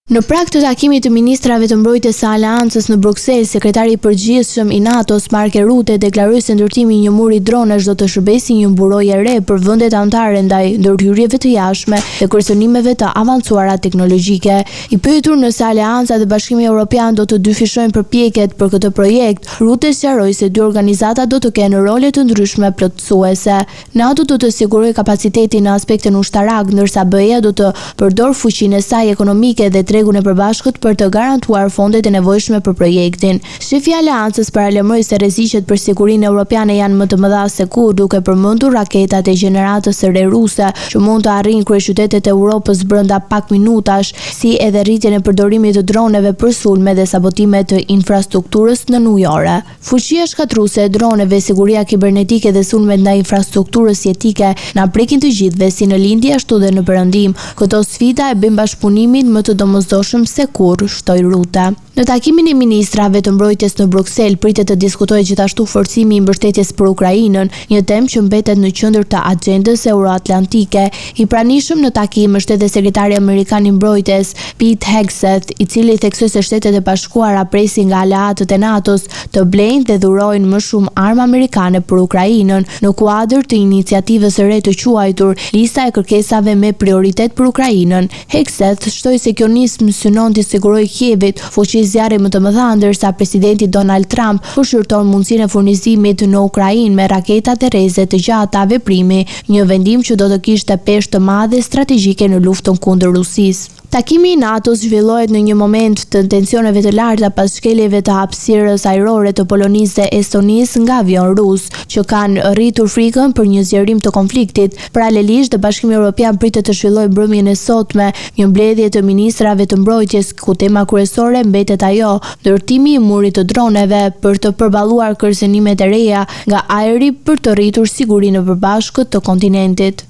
Në prag të takimit të ministrave të mbrojtjes së Aleancës në Bruksel, sekretari i përgjithshëm i NATO-s Mark Rutte deklaroi se ndërtimi i një muri dronash do të shërbejë si një mburojë e re për vendet anëtare ndaj ndërhyrjeve të jashtme dhe kërcënimeve të avancuara teknologjike. I pyetur nëse Aleanca dhe Bashkimi Evropian do të dyfishojnë përpjekjet për këtë projekt, Rutte sqaroi se dy organizata do të kenë role të ndryshme plotësuese. NATO do të sigurojë kapacitetin në aspektin ushtarak, ndërsa BE do të përdor fuqinë e saj ekonomike dhe tregun e përbashkët për të garantuar fondet e nevojshme për projektin. Shefi i Aleancës paralajmëroi se rreziqet për sigurinë europiane janë më të mëdha se kur, duke përmendur raketat e gjeneratës së re ruse që mund të arrijnë kryeqytetet e Europës brenda pak minutash, si edhe rritjen e përdorimit të droneve për sulme dhe sabotime të infrastrukturës nënujore. Fuqia shkatruese e droneve, siguria kibernetike dhe sulmet ndaj infrastrukturës jetike na prekin të gjithëve si në lindje ashtu dhe në perëndim. Këto sfida e bëjnë bashkëpunimin më të domosdoshëm se kur, shtoi Rutte. Në takimin e ministrave të mbrojtjes në Bruksel pritet të diskutohet gjithashtu forcimi i mbështetjes për Ukrainën, një temë që mbetet në qendër të agjendës euroatlantike. I pranishëm në takim është edhe sekretari amerikan i mbrojtjes Pete Hegseth, i cili theksoi se Shtetet e Bashkuara presin nga aleatët e NATO-s të blejnë dhe dhurojnë më shumë armë amerikane për Ukrainën në kuadër të iniciativës së re të quajtur Lista e kërkesave me prioritet për Ukrainën. Hegseth shtoi se kjo nismë synon të sigurojë Kievit fuqi zjarri më të mëdha, ndërsa presidenti Donald Trump shërton mundësinë e furnizimit në Ukrainë me raketa dhe rreze të gjata veprimi, një vendim që do të kishte peshë të madhe strategjike në luftën kundër Rusisë. Takimi i NATO-s zhvillohet në një moment të tensioneve të larta pas shkeljeve të hapësirës ajrore të Polonisë dhe Estonisë nga avion rus, që kanë rritur frikën për një zgjerim të konfliktit. Paralelisht, Bashkimi Evropian pritet të zhvillojë mbrëmjen e sotme një mbledhje të ministrave të mbrojtjes, ku tema kryesore mbetet ajo ndërtimi i murit të droneve për të përballuar kërcënimet e reja nga ajri për të rritur sigurinë e përbashkët të kontinentit.